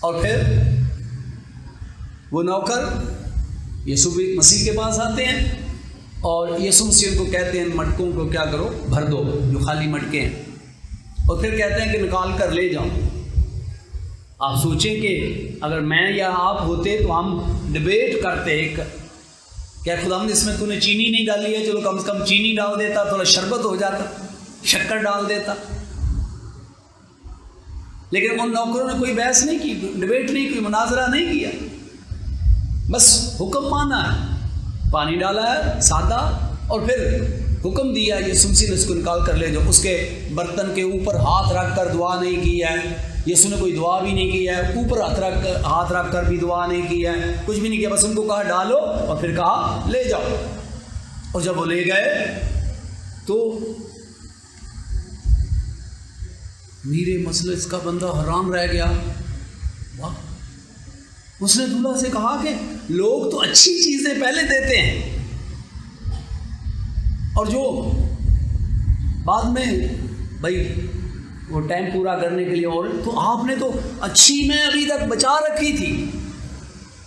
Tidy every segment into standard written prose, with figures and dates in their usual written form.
اور پھر وہ نوکر یسوع مسیح کے پاس آتے ہیں اور یسوع مسیح ان کو کہتے ہیں ان مٹکوں کو کیا کرو، بھر دو جو خالی مٹکے ہیں، اور پھر کہتے ہیں کہ نکال کر لے جاؤ۔ آپ سوچیں کہ اگر میں یا آپ ہوتے تو ہم ڈبیٹ کرتے کہ خدا نے اس میں تو نے چینی نہیں ڈالی ہے، چلو کم سے کم چینی ڈال دیتا، تھوڑا شربت ہو جاتا، شکر ڈال دیتا۔ لیکن ان نوکروں نے کوئی بحث نہیں کی، ڈبیٹ نہیں کی، مناظرہ نہیں کیا، بس حکم مانا ہے، پانی ڈالا ہے سادہ، اور پھر حکم دیا یسوع مسیح نے اس کو نکال کر لے جاؤ۔ اس کے برتن کے اوپر ہاتھ رکھ کر دعا نہیں کی ہے، یسوع نے کوئی دعا بھی نہیں کی ہے، اوپر ہاتھ رکھ کر بھی دعا نہیں کی ہے، کچھ بھی نہیں کیا، بس ان کو کہا ڈالو اور پھر کہا لے جاؤ۔ اور جب وہ لے گئے تو میرے مجلس کا بندہ حیران رہ گیا۔ واہ! اس نے دولہا سے کہا کہ لوگ تو اچھی چیزیں پہلے دیتے ہیں اور جو بعد میں بھائی وہ ٹائم پورا کرنے کے لیے، اور تو آپ نے تو اچھی میں ابھی تک بچا رکھی تھی،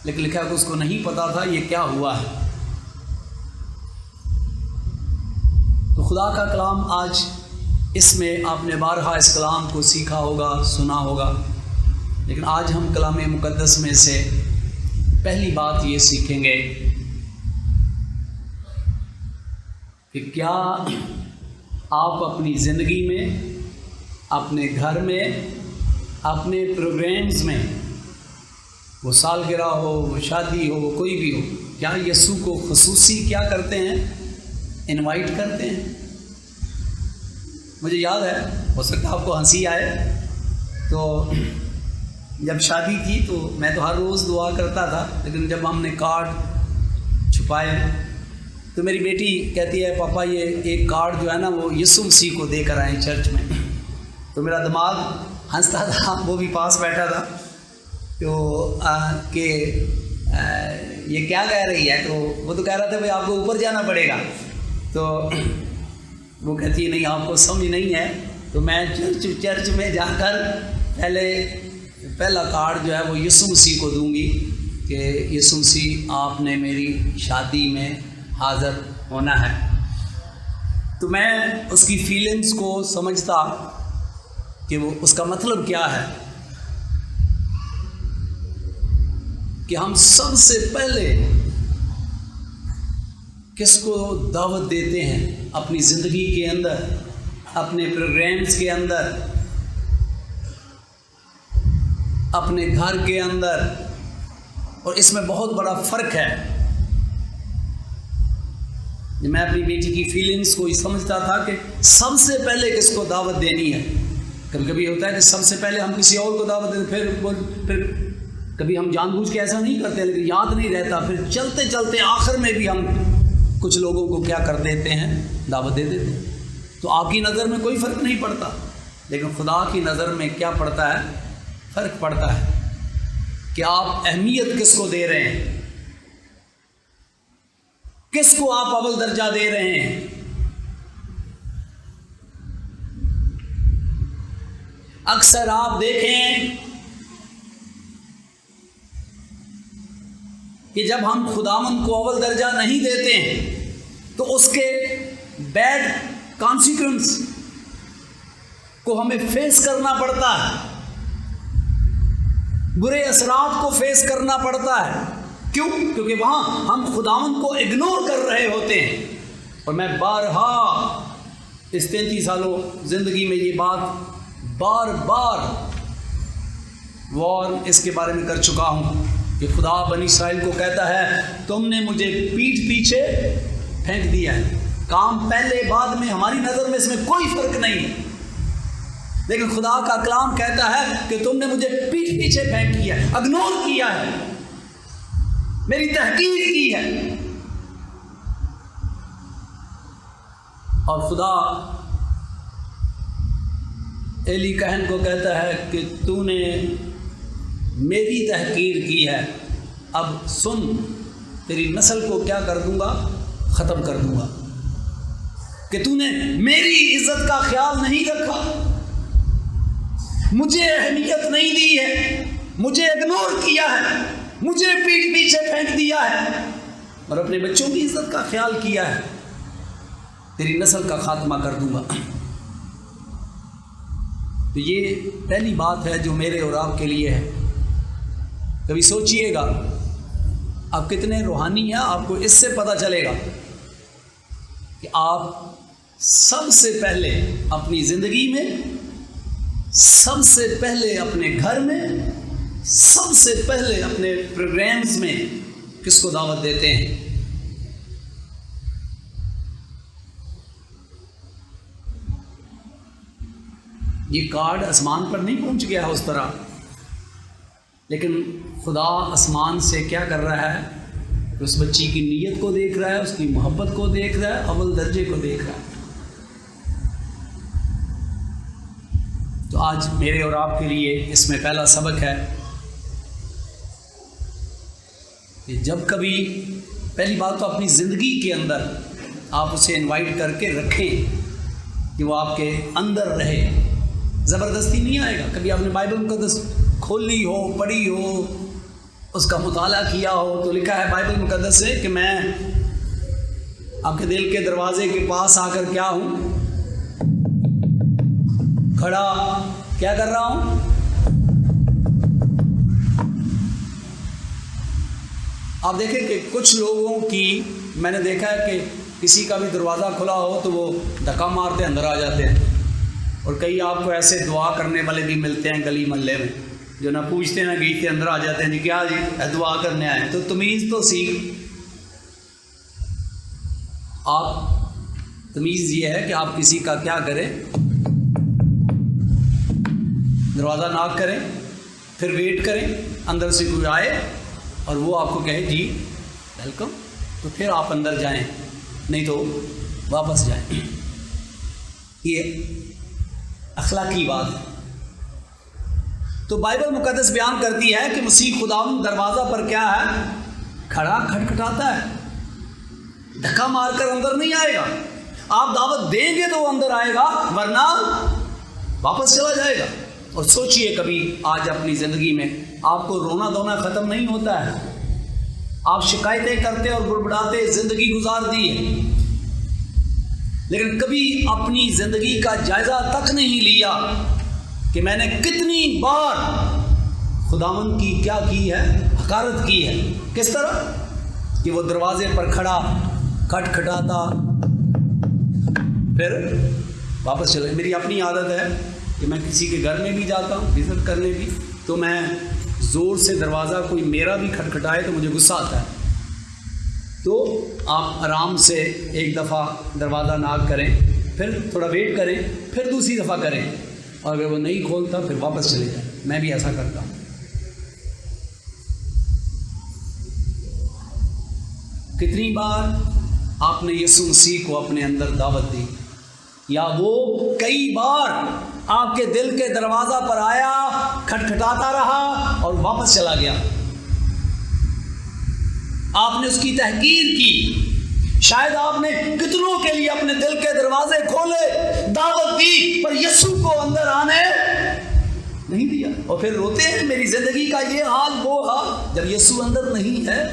لیکن لکھا کہ اس کو نہیں پتا تھا یہ کیا ہوا ہے۔ تو خدا کا کلام آج اس میں آپ نے بارہا اس کلام کو سیکھا ہوگا، سنا ہوگا، لیکن آج ہم کلام مقدس میں سے پہلی بات یہ سیکھیں گے کہ کیا آپ اپنی زندگی میں، اپنے گھر میں، اپنے پروگرامز میں، وہ سالگرہ ہو، وہ شادی ہو، وہ کوئی بھی ہو، کیا یسوع کو خصوصی کیا کرتے ہیں؟ انوائٹ کرتے ہیں؟ مجھے یاد ہے، ہو سکتا ہے آپ کو ہنسی آئے، تو جب شادی تھی تو میں تو ہر روز دعا کرتا تھا، لیکن جب ہم نے کارڈ چھپائے تو میری بیٹی کہتی ہے پاپا یہ ایک کارڈ جو ہے نا وہ یسوع مسیح کو دے کر آئیں چرچ میں۔ تو میرا دماغ ہنستا تھا، وہ بھی پاس بیٹھا تھا، تو کہ یہ کیا کہہ رہی ہے؟ تو وہ تو کہہ رہا تھا بھائی آپ کو اوپر جانا پڑے گا، تو وہ کہتی ہے نہیں آپ کو سمجھ نہیں ہے، تو میں چرچ میں جا کر پہلا کارڈ جو ہے وہ یسوع مسیح کو دوں گی کہ یسوع مسیح آپ نے میری شادی میں حاضر ہونا ہے۔ تو میں اس کی فیلنگز کو سمجھتا کہ وہ اس کا مطلب کیا ہے، کہ ہم سب سے پہلے کس کو دعوت دیتے ہیں اپنی زندگی کے اندر، اپنے پروگرامز کے اندر، اپنے گھر کے اندر، اور اس میں بہت بڑا فرق ہے۔ میں اپنی بیٹی کی فیلنگز کو یہ سمجھتا تھا کہ سب سے پہلے کس کو دعوت دینی ہے۔ کبھی کبھی ہوتا ہے کہ سب سے پہلے ہم کسی اور کو دعوت دیتے، پھر کبھی ہم جان بوجھ کے ایسا نہیں کرتے، لیکن یاد نہیں رہتا، پھر چلتے چلتے آخر میں بھی ہم کچھ لوگوں کو کیا کر دیتے ہیں، دعوت دے دیتے ہیں۔ تو آپ کی نظر میں کوئی فرق نہیں پڑتا، لیکن خدا کی نظر میں کیا پڑتا ہے؟ فرق پڑتا ہے کہ آپ اہمیت کس کو دے رہے ہیں، کس کو آپ اول درجہ دے رہے ہیں۔ اکثر آپ دیکھیں کہ جب ہم خداوند کو اول درجہ نہیں دیتے ہیں تو اس کے بیڈ کانسیکوینس کو ہمیں فیس کرنا پڑتا ہے، برے اثرات کو فیس کرنا پڑتا ہے۔ کیوں؟ کیونکہ وہاں ہم خداوند کو اگنور کر رہے ہوتے ہیں۔ اور میں بارہا اس 33 سالوں زندگی میں یہ بات بار بار وار اس کے بارے میں کر چکا ہوں کہ خدا بنی اسرائیل کو کہتا ہے تم نے مجھے پیٹھ پیچھے پھینک دیا ہے۔ کام پہلے بعد میں ہماری نظر میں اس میں کوئی فرق نہیں ہے، لیکن خدا کا کلام کہتا ہے کہ تم نے مجھے پیٹھ پیچھے پھینک دیا ہے، اگنور کیا ہے، میری تحقیر کی ہے۔ اور خدا ایلی کہن کو کہتا ہے کہ تو نے میری تحقیر کی ہے، اب سن تیری نسل کو کیا کر دوں گا؟ ختم کر دوں گا، کہ تو نے میری عزت کا خیال نہیں رکھا، مجھے اہمیت نہیں دی ہے، مجھے اگنور کیا ہے، مجھے پیٹھ پیچھے پھینک دیا ہے اور اپنے بچوں کی عزت کا خیال کیا ہے، تیری نسل کا خاتمہ کر دوں گا۔ تو یہ پہلی بات ہے جو میرے اور آپ کے لیے ہے۔ کبھی سوچئے گا آپ کتنے روحانی ہیں، آپ کو اس سے پتہ چلے گا کہ آپ سب سے پہلے اپنی زندگی میں، سب سے پہلے اپنے گھر میں، سب سے پہلے اپنے پروگرامز میں کس کو دعوت دیتے ہیں۔ یہ کارڈ آسمان پر نہیں پہنچ گیا اس طرح، لیکن خدا آسمان سے کیا کر رہا ہے کہ اس بچی کی نیت کو دیکھ رہا ہے، اس کی محبت کو دیکھ رہا ہے، اول درجے کو دیکھ رہا ہے۔ تو آج میرے اور آپ کے لیے اس میں پہلا سبق ہے کہ جب کبھی، پہلی بات تو اپنی زندگی کے اندر آپ اسے انوائٹ کر کے رکھیں کہ وہ آپ کے اندر رہے، زبردستی نہیں آئے گا۔ کبھی آپ نے بائبل مقدس کھولی ہو، پڑھی ہو، اس کا مطالعہ کیا ہو تو لکھا ہے بائبل مقدس سے کہ میں آپ کے دل کے دروازے کے پاس آ کر کیا ہوں، کھڑا کیا کر رہا ہوں، آپ دیکھیں کہ کچھ لوگوں کی میں نے دیکھا ہے کہ کسی کا بھی دروازہ کھلا ہو تو وہ دھکا مارتے اندر آ جاتے ہیں، اور کئی آپ کو ایسے دعا کرنے والے بھی ملتے ہیں گلی محلے میں جو نہ پوچھتے نہ گیچتے اندر آ جاتے ہیں، جی کیا جی دعا کرنے آئے، تو تمیز تو سیکھ۔ آپ تمیز یہ ہے کہ آپ کسی کا کیا کریں، دروازہ ناک کریں، پھر ویٹ کریں اندر سے کوئی آئے اور وہ آپ کو کہے جی ویلکم، تو پھر آپ اندر جائیں، نہیں تو واپس جائیں۔ یہ اخلاقی بات ہے۔ تو بائبل مقدس بیان کرتی ہے کہ مسیح خداوند دروازہ پر کیا ہے، کھڑا کھٹکھٹاتا ہے، دھکا مار کر اندر نہیں آئے گا۔ آپ دعوت دیں گے تو وہ اندر آئے گا، ورنہ واپس چلا جائے گا۔ اور سوچئے کبھی آج اپنی زندگی میں آپ کو رونا دھونا ختم نہیں ہوتا ہے، آپ شکایتیں کرتے اور بڑبڑاتے زندگی گزار دی ہے، لیکن کبھی اپنی زندگی کا جائزہ تک نہیں لیا کہ میں نے کتنی بار خداوند کی کیا کی ہے، حقارت کی ہے۔ کس طرح کہ وہ دروازے پر کھڑا کھٹکھٹاتا پھر واپس چلا۔ میری اپنی عادت ہے کہ میں کسی کے گھر میں بھی جاتا ہوں وزٹ کرنے بھی، تو میں زور سے دروازہ کوئی میرا بھی کھٹکھٹائے تو مجھے غصہ آتا ہے۔ تو آپ آرام سے ایک دفعہ دروازہ ناک کریں، پھر تھوڑا ویٹ کریں، پھر دوسری دفعہ کریں، اور اگر وہ نہیں کھولتا پھر واپس چلے جائیں۔ میں بھی ایسا کرتا ہوں۔ کتنی بار آپ نے یسوع مسیح کو اپنے اندر دعوت دی، یا وہ کئی بار آپ کے دل کے دروازہ پر آیا، کھٹکھٹاتا رہا اور واپس چلا گیا۔ آپ نے اس کی تحقیر کی، شاید آپ نے کتنوں کے لیے اپنے دل کے دروازے کھولے، دعوت دی، پر یسوع کو اندر آنے نہیں دیا، اور پھر روتے ہیں میری زندگی کا یہ حال وہ حال، جب یسوع اندر نہیں ہے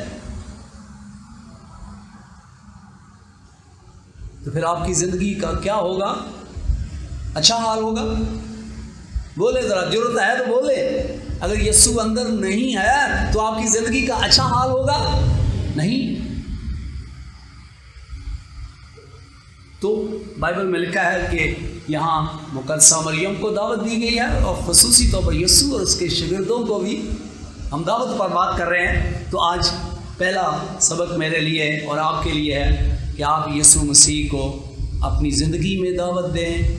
تو پھر آپ کی زندگی کا کیا ہوگا؟ اچھا حال ہوگا؟ بولے ذرا، ضرورت ہے تو بولے۔ اگر یسوع اندر نہیں ہے تو آپ کی زندگی کا اچھا حال ہوگا؟ نہیں۔ تو بائبل میں لکھا ہے کہ یہاں مقدسہ مریم کو دعوت دی گئی ہے، اور خصوصی طور پر یسوع اور اس کے شاگردوں کو بھی ہم دعوت پر بات کر رہے ہیں۔ تو آج پہلا سبق میرے لیے اور آپ کے لیے ہے کہ آپ یسوع مسیح کو اپنی زندگی میں دعوت دیں،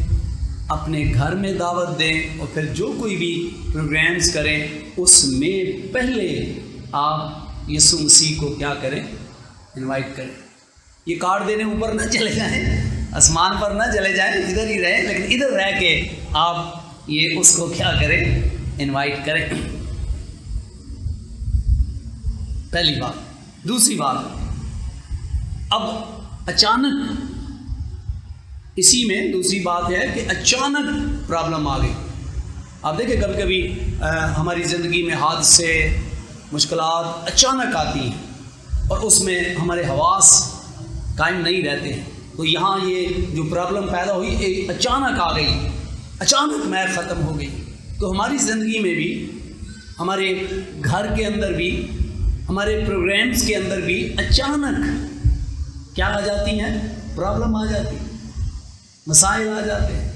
اپنے گھر میں دعوت دیں، اور پھر جو کوئی بھی پروگرامز کریں اس میں پہلے آپ یسوع مسیح کو کیا کریں؟ انوائٹ کریں۔ یہ کارڈ دینے اوپر نہ چلے جائیں، آسمان پر نہ چلے جائیں، ادھر ہی رہیں، لیکن ادھر رہ کے آپ یہ اس کو کیا کریں؟ انوائٹ کریں۔ پہلی بات۔ دوسری بات، اب اچانک اسی میں دوسری بات ہے کہ اچانک پرابلم آ گئی، آپ دیکھیں کبھی کبھی ہماری زندگی میں حادثے مشکلات اچانک آتی ہیں اور اس میں ہمارے حواس قائم نہیں رہتے ہیں. تو یہاں یہ جو پرابلم پیدا ہوئی اچانک آ گئی, اچانک میں ختم ہو گئی. تو ہماری زندگی میں بھی, ہمارے گھر کے اندر بھی, ہمارے پروگرامز کے اندر بھی اچانک کیا آ جاتی ہیں؟ پرابلم آ جاتی, مسائل آ جاتے ہیں.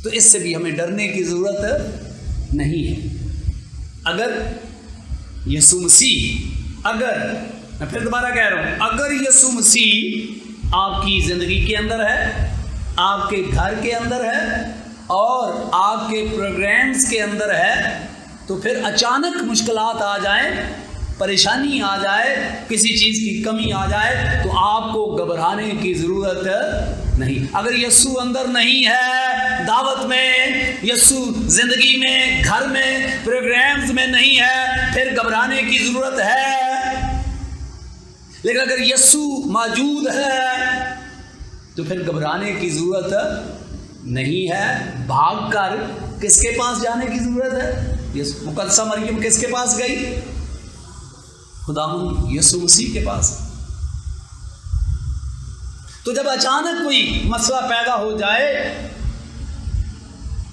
تو اس سے بھی ہمیں ڈرنے کی ضرورت نہیں ہے. اگر یسوع مسیح, اگر میں پھر دوبارہ کہہ رہا ہوں, اگر یسوع مسیح آپ کی زندگی کے اندر ہے, آپ کے گھر کے اندر ہے اور آپ کے پروگرامز کے اندر ہے, تو پھر اچانک مشکلات آ جائیں, پریشانی آ جائے, کسی چیز کی کمی آ جائے, تو آپ کو گھبرانے کی ضرورت نہیں. اگر یسوع اندر نہیں ہے دعوت میں, یسوع زندگی میں, گھر میں, پروگرامز میں نہیں ہے, پھر گھبرانے کی ضرورت ہے. لیکن اگر یسوع موجود ہے تو پھر گھبرانے کی ضرورت نہیں ہے. بھاگ کر کس کے پاس جانے کی ضرورت ہے؟ مقدسہ مریم کس کے پاس گئی؟ خداوند یسوع مسیح کے پاس. تو جب اچانک کوئی مسئلہ پیدا ہو جائے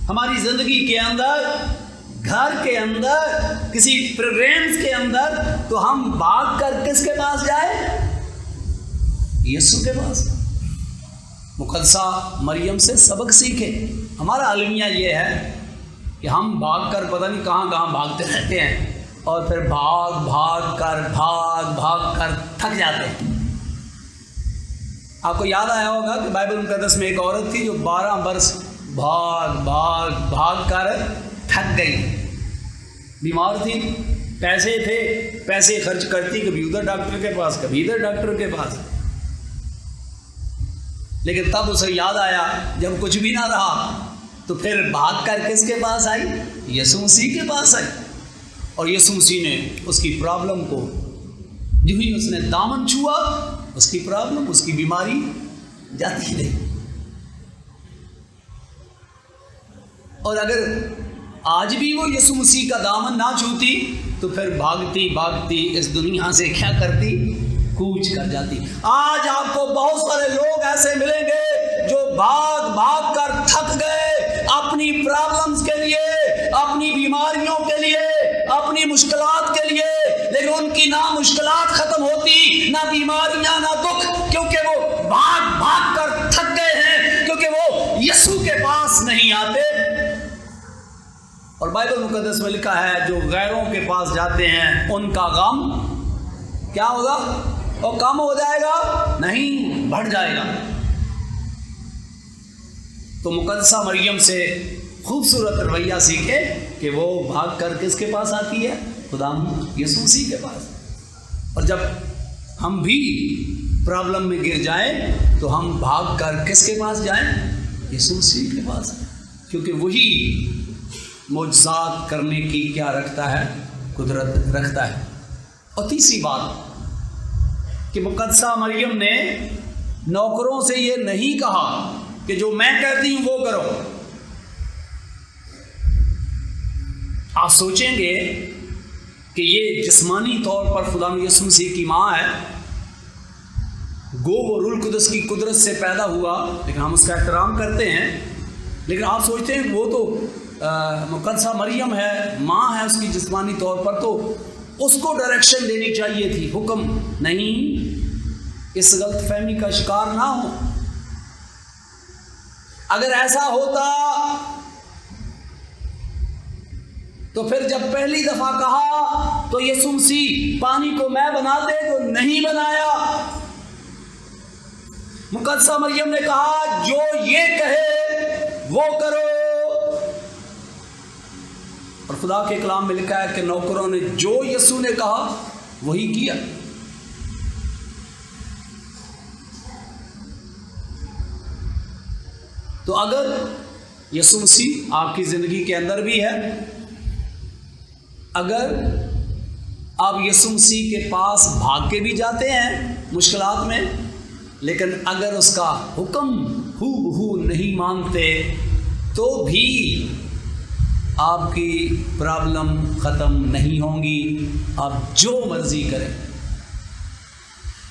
ہماری زندگی کے اندر, گھر کے اندر, کسی پروگرامز کے اندر, تو ہم بھاگ کر کس کے پاس جائیں؟ یسوع کے پاس. مقدسہ مریم سے سبق سیکھیں. ہمارا المیہ یہ ہے کہ ہم بھاگ کر پتہ نہیں کہاں کہاں بھاگتے رہتے ہیں اور پھر بھاگ کر تھک جاتے ہیں. آپ کو یاد آیا ہوگا کہ بائبل مقدس میں ایک عورت تھی جو 12 برس بھاگ کر تھک گئی. بیمار تھی, پیسے تھے, پیسے خرچ کرتی, کبھی ادھر ڈاکٹر کے پاس, کبھی ادھر ڈاکٹر کے پاس. لیکن تب اسے یاد آیا جب کچھ بھی نہ رہا تو پھر بھاگ کر کس کے پاس آئی؟ یسوع مسیح کے پاس آئی. اور یسوع مسیح نے اس کی پرابلم کو, جو ہی اس نے دامن چھوا, اس کی پرابلم, اس کی بیماری جاتی رہی. اور اگر آج بھی وہ یسوع مسیح کا دامن نہ چھوتی تو پھر بھاگتی اس دنیا سے کیا کرتی؟ کوچ کر جاتی. آج آپ کو بہت سارے لوگ ایسے ملیں گے جو بھاگ کر تھک گئے اپنی پرابلمز کے لیے, اپنی بیماریوں کے لیے, اپنی مشکلات کے لیے, لیکن ان کی نہ مشکلات ختم ہوتی, نہ بیماریاں, نہ دکھ, کیونکہ وہ بھاگ کر تھک گئے ہیں, کیونکہ وہ یسوع کے پاس نہیں آتے. اور بائبل مقدس میں لکھا ہے جو غیروں کے پاس جاتے ہیں ان کا غم کیا ہوگا؟ وہ کم ہو جائے گا؟ نہیں, بڑھ جائے گا. تو مقدسہ مریم سے خوبصورت رویہ سیکھے کہ وہ بھاگ کر کس کے پاس آتی ہے؟ خدا یسوع مسیح کے پاس. اور جب ہم بھی پرابلم میں گر جائیں تو ہم بھاگ کر کس کے پاس جائیں؟ یسوع مسیح کے پاس, کیونکہ وہی معجزات کرنے کی کیا رکھتا ہے؟ قدرت رکھتا ہے. اور تیسری بات کہ مقدسہ مریم نے نوکروں سے یہ نہیں کہا کہ جو میں کہتی ہوں وہ کرو. آپ سوچیں گے کہ یہ جسمانی طور پر خدا یسوع مسیح کی ماں ہے, گو وہ روح القدس کی قدرت سے پیدا ہوا, لیکن ہم اس کا احترام کرتے ہیں. لیکن آپ سوچتے ہیں وہ تو مقدسہ مریم ہے, ماں ہے اس کی جسمانی طور پر, تو اس کو ڈائریکشن دینی چاہیے تھی, حکم نہیں. اس غلط فہمی کا شکار نہ ہو. اگر ایسا ہوتا تو پھر جب پہلی دفعہ کہا تو یسوع مسیح پانی کو میں بنا دے تو نہیں بنایا. مقدسہ مریم نے کہا جو یہ کہے وہ کرو. اور خدا کے کلام میں لکھا ہے کہ نوکروں نے جو یسوع نے کہا وہی کیا. تو اگر یسوع مسیح آپ کی زندگی کے اندر بھی ہے, اگر آپ یسوع مسیح کے پاس بھاگ کے بھی جاتے ہیں مشکلات میں, لیکن اگر اس کا حکم ہو نہیں مانتے تو بھی آپ کی پرابلم ختم نہیں ہوں گی، آپ جو مرضی کریں۔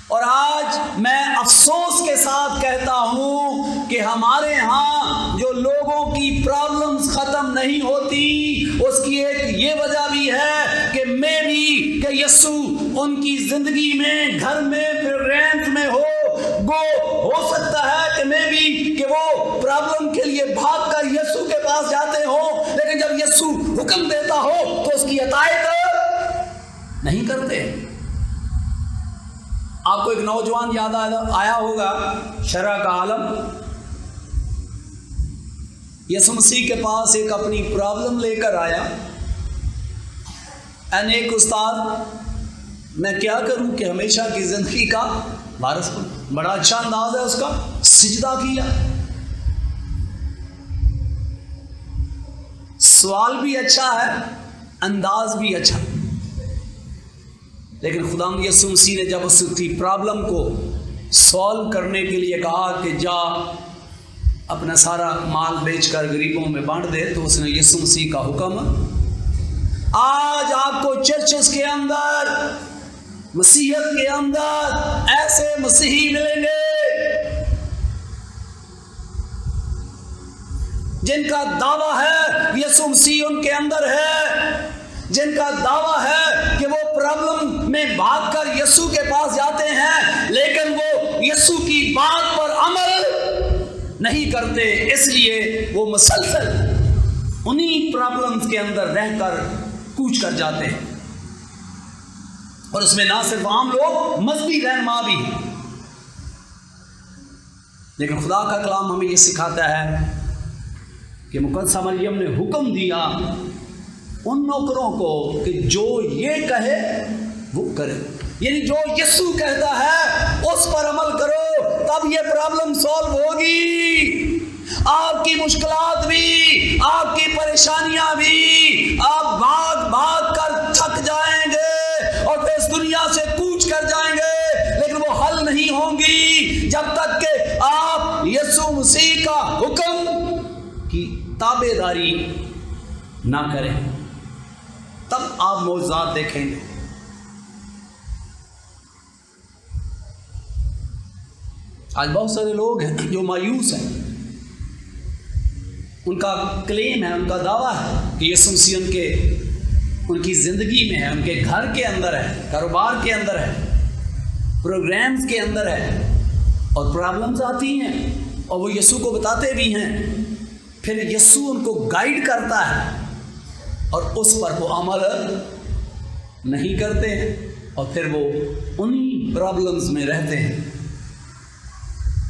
اور آج میں افسوس کے ساتھ کہتا ہوں کہ ہمارے ہاں جو لوگوں کی پرابلمز ختم نہیں ہوتی، اس کی ایک یہ وجہ بھی ہے کہ یسوع ان کی زندگی میں، گھر میں، پروگرامز میں ہو سکتا ہے کہ وہ پرابلم کے لیے بھاگ کر یسوع کے پاس جاتے ہوں، لیکن جب یسوع حکم دیتا ہو تو اس کی اطاعت نہیں کرتے۔ آپ کو ایک نوجوان یاد آیا ہوگا، شرح کا عالم، یسوع مسیح کے پاس ایک اپنی پرابلم لے کر آیا، ایک استاد میں کیا کروں کہ ہمیشہ کی زندگی کا وارث بنوں۔ بڑا اچھا انداز ہے اس کا، سجدہ کیا، سوال بھی اچھا ہے، انداز بھی اچھا، لیکن خداوند یسوع مسیح نے جب اس کی پرابلم کو سالو کرنے کے لیے کہا کہ جا اپنا سارا مال بیچ کر غریبوں میں بانٹ دے، تو اس نے یسوع مسیح کا حکم۔ آج آپ کو چرچز کے اندر، مسیحیت کے اندر ایسے مسیحی ملیں گے جن کا دعویٰ ہے یسوع مسیح ان کے اندر ہے، جن کا دعویٰ ہے کہ وہ پرابلم میں بھاگ کر یسوع کے پاس جاتے ہیں، لیکن وہ یسوع کی بات پر عمل نہیں کرتے، اس لیے وہ مسلسل انہی پرابلمز کے اندر رہ کر کوچ کر جاتے ہیں۔ اور اس میں نہ صرف عام لوگ، مذہبی رہنما بھی ہیں، لیکن خدا کا کلام ہمیں یہ سکھاتا ہے کہ مقدسہ مریم نے حکم دیا ان نوکروں کو کہ جو یہ کہے وہ کرے، یعنی جو یسوع کہتا ہے اس پر عمل کرو، تب یہ پرابلم سالو ہوگی۔ آپ کی مشکلات بھی، آپ کی پریشانیاں بھی، آپ بھاگ بھاگ کر تھک جائیں گے اور پھر اس دنیا سے کوچ کر جائیں گے، لیکن وہ حل نہیں ہوں گی جب تک کہ آپ یسوع مسیح کا حکم کی تابع داری نہ کریں، تب آپ معجزات دیکھیں گے۔ آج بہت سارے لوگ ہیں جو مایوس ہیں، ان کا کلیم ہے، ان کا دعویٰ ہے کہ یسوع مسیح ان کی زندگی میں ہے، ان کے گھر کے اندر ہے، کاروبار کے اندر ہے، پروگرامز کے اندر ہے، اور پرابلمز آتی ہیں اور وہ یسوع کو بتاتے بھی ہیں، پھر یسوع ان کو گائیڈ کرتا ہے اور اس پر وہ عمل نہیں کرتے ہیں، اور پھر وہ انہی پرابلمز میں رہتے ہیں۔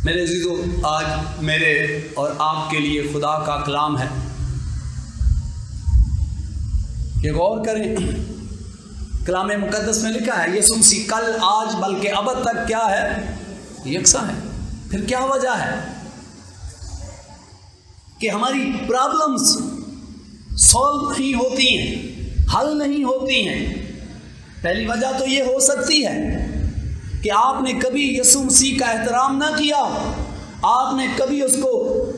میرے عزیزو، آج میرے اور آپ کے لیے خدا کا کلام ہے کہ غور کریں۔ کلام مقدس میں لکھا ہے یسوع مسیح کل، آج، بلکہ ابد تک کیا ہے؟ یکساں ہے۔ پھر کیا وجہ ہے کہ ہماری پرابلمز سالو نہیں ہوتی ہیں، حل نہیں ہوتی ہیں؟ پہلی وجہ تو یہ ہو سکتی ہے کہ آپ نے کبھی یسوع مسیح کا احترام نہ کیا، آپ نے کبھی اس کو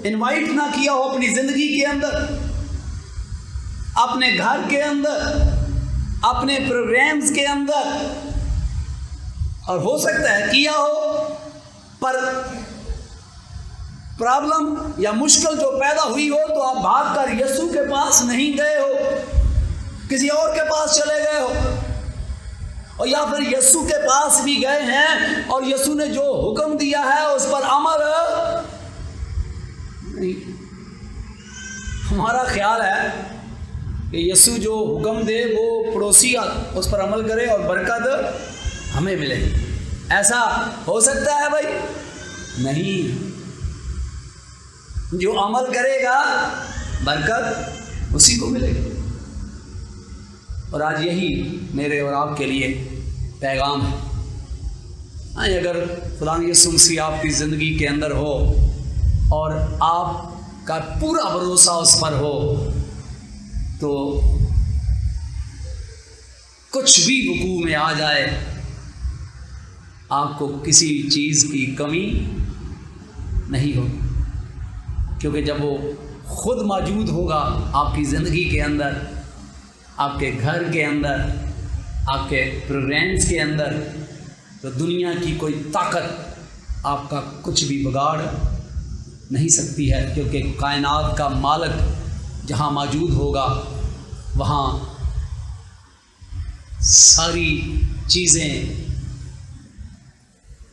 انوائٹ نہ کیا ہو اپنی زندگی کے اندر، اپنے گھر کے اندر، اپنے پروگرامز کے اندر، اور ہو سکتا ہے کیا ہو پر پرابلم یا مشکل جو پیدا ہوئی ہو تو آپ بھاگ کر یسوع کے پاس نہیں گئے ہو، کسی اور کے پاس چلے گئے ہو، اور یا پھر یسوع کے پاس بھی گئے ہیں اور یسوع نے جو حکم دیا ہے اس پر عمل نہیں۔ ہمارا خیال ہے کہ یسوع جو حکم دے وہ پڑوسی اس پر عمل کرے اور برکت ہمیں ملے، ایسا ہو سکتا ہے بھائی؟ نہیں، جو عمل کرے گا برکت اسی کو ملے گی۔ اور آج یہی میرے اور آپ کے لیے پیغام ہے۔ اگر خدا یسوع مسیح آپ کی زندگی کے اندر ہو اور آپ کا پورا بھروسہ اس پر ہو تو کچھ بھی وقوع میں آ جائے آپ کو کسی چیز کی کمی نہیں ہو، کیونکہ جب وہ خود موجود ہوگا آپ کی زندگی کے اندر، آپ کے گھر کے اندر، آپ کے پروگرامز کے اندر، تو دنیا کی کوئی طاقت آپ کا کچھ بھی بگاڑ نہیں سکتی ہے، کیونکہ کائنات کا مالک جہاں موجود ہوگا وہاں ساری چیزیں،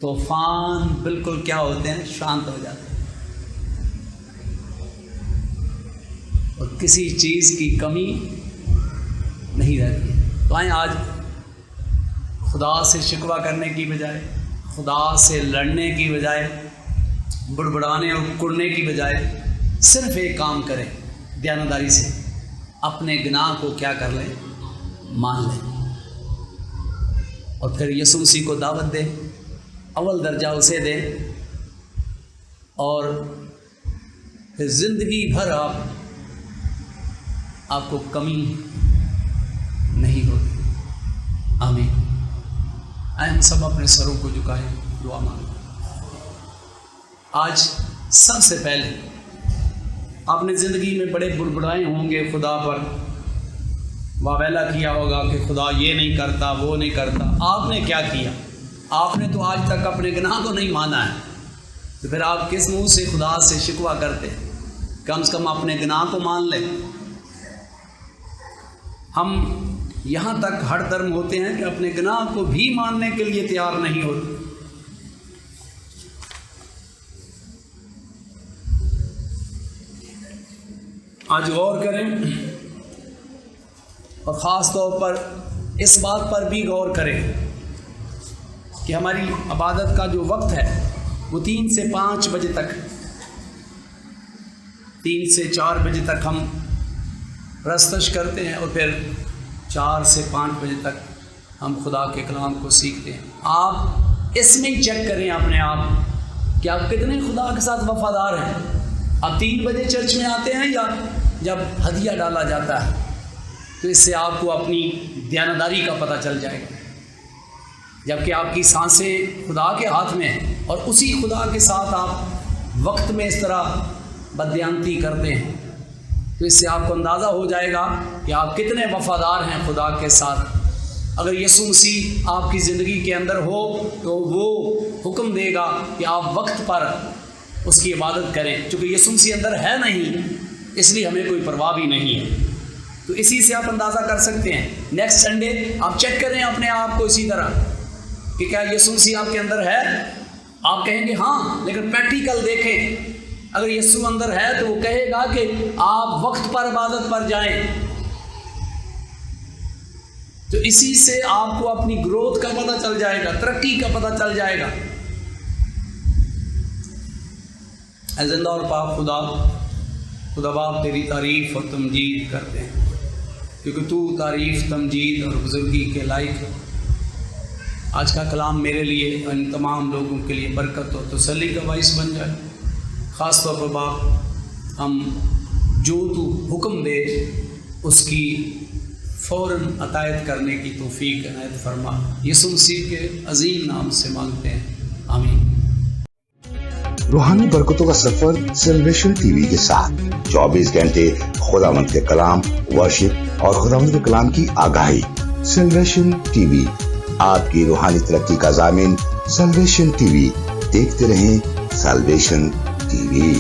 طوفان بالکل کیا ہوتے ہیں، شانت ہو جاتے ہیں، اور کسی چیز کی کمی نہیں رہتی ہے۔ تو آئیں آج خدا سے شکوہ کرنے کی بجائے، خدا سے لڑنے کی بجائے، بڑبڑانے اور کڑنے کی بجائے صرف ایک کام کریں، دیانتداری سے اپنے گناہ کو کیا کر لیں، مان لیں، اور پھر یسوع مسیح کو دعوت دیں، اول درجہ اسے دیں، اور پھر زندگی بھر آپ کو کمی نہیں ہوگی۔ آمین۔ آئے ہم سب اپنے سروں کو جھکائیں، دعا مانگیں۔ آج سب سے پہلے آپ نے زندگی میں بڑے بڑبڑائے ہوں گے، خدا پر واویلا کیا ہوگا کہ خدا یہ نہیں کرتا، وہ نہیں کرتا۔ آپ نے کیا کیا؟ آپ نے تو آج تک اپنے گناہ کو نہیں مانا ہے، تو پھر آپ کس منہ سے خدا سے شکوہ کرتے؟ کم سے کم اپنے گناہ کو مان لیں۔ ہم یہاں تک ہر درم ہوتے ہیں کہ اپنے گناہ کو بھی ماننے کے لیے تیار نہیں ہوتے۔ آج غور کریں، اور خاص طور پر اس بات پر بھی غور کریں کہ ہماری عبادت کا جو وقت ہے وہ 3 سے 5 بجے تک، 3 سے 4 بجے تک ہم پرستش کرتے ہیں، اور پھر 4 سے 5 بجے تک ہم خدا کے کلام کو سیکھتے ہیں۔ آپ اس میں ہی چیک کریں اپنے آپ کہ آپ کتنے خدا کے ساتھ وفادار ہیں۔ آپ 3 بجے چرچ میں آتے ہیں یا جب ہدیہ ڈالا جاتا ہے؟ تو اس سے آپ کو اپنی دیانتداری کا پتہ چل جائے گا۔ جبکہ آپ کی سانسیں خدا کے ہاتھ میں ہیں، اور اسی خدا کے ساتھ آپ وقت میں اس طرح بددیانتی کرتے ہیں، تو اس سے آپ کو اندازہ ہو جائے گا کہ آپ کتنے وفادار ہیں خدا کے ساتھ۔ اگر یسوع مسیح آپ کی زندگی کے اندر ہو تو وہ حکم دے گا کہ آپ وقت پر اس کی عبادت کریں۔ چونکہ یسوع مسیح اندر ہے نہیں، اس لیے ہمیں کوئی پرواہ بھی نہیں ہے۔ تو اسی سے آپ اندازہ کر سکتے ہیں۔ نیکسٹ سنڈے آپ چیک کریں اپنے آپ کو اسی طرح کہ کیا یسوع مسیح آپ کے اندر ہے؟ آپ کہیں گے ہاں، لیکن پریکٹیکل دیکھیں۔ اگر یسوع اندر ہے تو وہ کہے گا کہ آپ وقت پر عبادت پر جائیں۔ تو اسی سے آپ کو اپنی گروتھ کا پتہ چل جائے گا، ترقی کا پتہ چل جائے گا۔ اے زندہ اور پاک خدا باپ تیری تعریف اور تمجید کرتے ہیں، کیونکہ تو تعریف، تمجید اور بزرگی کے لائق ہے۔ آج کا کلام میرے لیے اور ان تمام لوگوں کے لیے برکت اور تسلی کا باعث بن جائے۔ خاص طور پر باپ، ہم جو تو حکم دے اس کی فوراً عطایت کرنے کی توفیق عنایت فرما۔ یسوع مسیح کے عظیم نام سے مانگتے ہیں، آمین۔ روحانی برکتوں کا سفر سیلویشن ٹی وی کے ساتھ 24 گھنٹے خداوند کے کلام، ورشپ اور خداوند کے کلام کی آگاہی۔ سیلویشن ٹی وی آپ کی روحانی ترقی کا ضامن۔ سیلویشن ٹی وی، دیکھتے رہیں سیلویشن ٹی وی۔